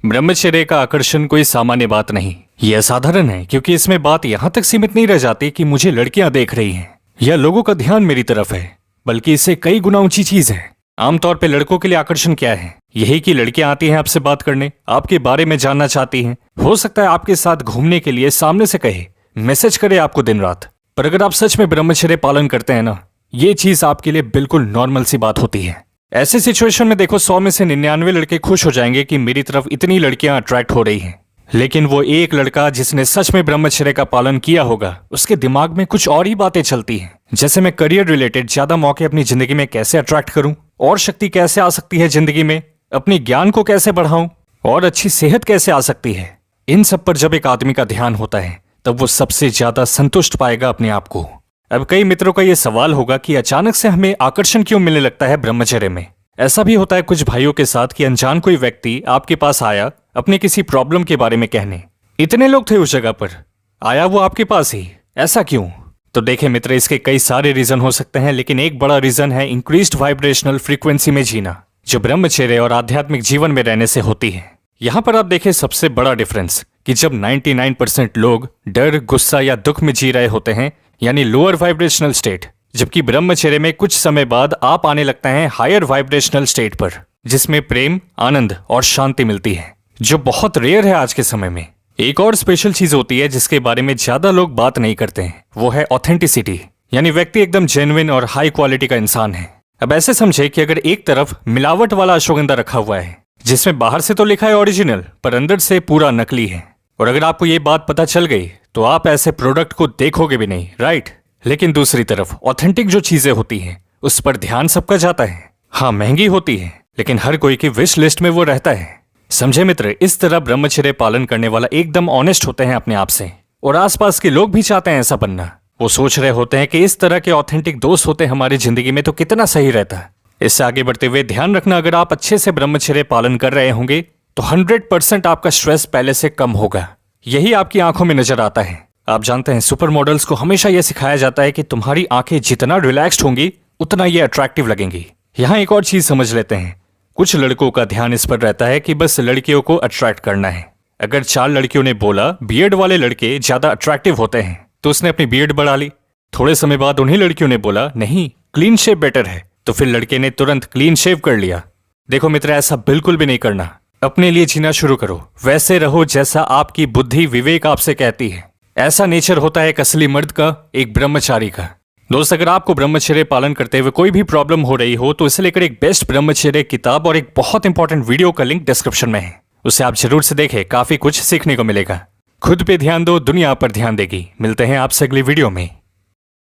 ब्रह्मचर्य का आकर्षण कोई सामान्य बात नहीं, यह असाधारण है क्योंकि इसमें बात यहाँ तक सीमित नहीं रह जाती कि मुझे लड़कियां देख रही हैं या लोगों का ध्यान मेरी तरफ है, बल्कि इससे कई गुना ऊंची चीज है। आमतौर पे लड़कों के लिए आकर्षण क्या है? यही कि लड़कियां आती हैं आपसे बात करने, आपके बारे में जानना चाहती हैं, हो सकता है आपके साथ घूमने के लिए सामने से कहे, मैसेज करे आपको दिन रात। पर अगर आप सच में ब्रह्मचर्य पालन करते हैं ना, ये चीज आपके लिए बिल्कुल नॉर्मल सी बात होती है। ऐसे सिचुएशन में देखो 100 में से 99 लड़के खुश हो जाएंगे कि मेरी तरफ इतनी लड़कियां अट्रैक्ट हो रही हैं, लेकिन वो एक लड़का जिसने सच में ब्रह्मचर्य का पालन किया होगा, उसके दिमाग में कुछ और ही बातें चलती हैं। जैसे मैं करियर रिलेटेड ज्यादा मौके अपनी जिंदगी में कैसे अट्रैक्ट करूं, और शक्ति कैसे आ सकती है जिंदगी में, अपने ज्ञान को कैसे बढ़ाऊं, और अच्छी सेहत कैसे आ सकती है। इन सब पर जब एक आदमी का ध्यान होता है तब वो सबसे ज्यादा संतुष्ट पाएगा अपने आप को। अब कई मित्रों का ये सवाल होगा कि अचानक से हमें आकर्षण क्यों मिलने लगता है ब्रह्मचर्य में। ऐसा भी होता है कुछ भाइयों के साथ कि अनजान कोई व्यक्ति आपके पास आया अपने किसी प्रॉब्लम के बारे में कहने। इतने लोग थे उस जगह पर, आया वो आपके पास ही, ऐसा क्यों? तो देखें मित्र, इसके कई सारे रीजन हो सकते हैं, लेकिन एक बड़ा रीजन है इंक्रीज्ड वाइब्रेशनल फ्रीक्वेंसी में जीना, जो ब्रह्मचर्य और आध्यात्मिक जीवन में रहने से होती है। यहाँ पर आप देखें सबसे बड़ा डिफरेंस कि जब 99% लोग डर, गुस्सा या दुख में जी रहे होते हैं, यानी लोअर वाइब्रेशनल स्टेट, जबकि ब्रह्मचर्य में कुछ समय बाद आप आने लगते हैं हायर वाइब्रेशनल स्टेट पर, जिसमें प्रेम, आनंद और शांति मिलती है, जो बहुत रेयर है आज के समय में। एक और स्पेशल चीज होती है जिसके बारे में ज्यादा लोग बात नहीं करते हैं, वो है ऑथेंटिसिटी, यानी व्यक्ति एकदम जेन्युइन और हाई क्वालिटी का इंसान है। अब ऐसे समझे कि अगर एक तरफ मिलावट वाला अश्वगंधा रखा हुआ है, जिसमें बाहर से तो लिखा है ओरिजिनल पर अंदर से पूरा नकली है, और अगर आपको ये बात पता चल गई तो आप ऐसे प्रोडक्ट को देखोगे भी नहीं, राइट? लेकिन दूसरी तरफ ऑथेंटिक जो चीजें होती हैं उस पर ध्यान सबका जाता है। हाँ, महंगी होती है, लेकिन हर कोई की विश लिस्ट में वो रहता है। समझे मित्र, इस तरह ब्रह्मचर्य पालन करने वाला एकदम ऑनेस्ट होते हैं अपने आप से, और आसपास के लोग भी चाहते हैं ऐसा बनना। वो सोच रहे होते हैं कि इस तरह के ऑथेंटिक दोस्त होते हमारी जिंदगी में तो कितना सही रहता। इससे आगे बढ़ते हुए ध्यान रखना, अगर आप अच्छे से ब्रह्मचर्य पालन कर रहे होंगे तो 100% आपका स्ट्रेस पहले से कम होगा। यही आपकी आंखों में नजर आता है। आप जानते हैं सुपर मॉडल्स को हमेशा यह सिखाया जाता है कि तुम्हारी आंखें जितना रिलैक्स्ड होंगी उतना ये अट्रैक्टिव लगेंगी। यहाँ एक और चीज समझ लेते हैं, कुछ लड़कों का ध्यान इस पर रहता है कि बस लड़कियों को अट्रैक्ट करना है। अगर 4 लड़कियों ने बोला बियर्ड वाले लड़के ज्यादा अट्रैक्टिव होते हैं, तो उसने अपनी बियर्ड बढ़ा ली। थोड़े समय बाद उन्हीं लड़कियों ने बोला नहीं, क्लीन शेव बेटर है, तो फिर लड़के ने तुरंत क्लीन शेव कर लिया। देखो मित्र, ऐसा बिल्कुल भी नहीं करना। अपने लिए जीना शुरू करो, वैसे रहो जैसा आपकी बुद्धि विवेक आपसे कहती है। ऐसा नेचर होता है एक असली मर्द का, एक ब्रह्मचारी का। दोस्त, अगर आपको ब्रह्मचर्य पालन करते हुए कोई भी प्रॉब्लम हो रही हो तो इसे लेकर एक बेस्ट ब्रह्मचर्य किताब और एक बहुत इंपॉर्टेंट वीडियो का लिंक डिस्क्रिप्शन में है, उसे आप जरूर से देखें, काफी कुछ सीखने को मिलेगा। खुद पे ध्यान दो, दुनिया पर ध्यान देगी। मिलते हैं आपसे अगली वीडियो में।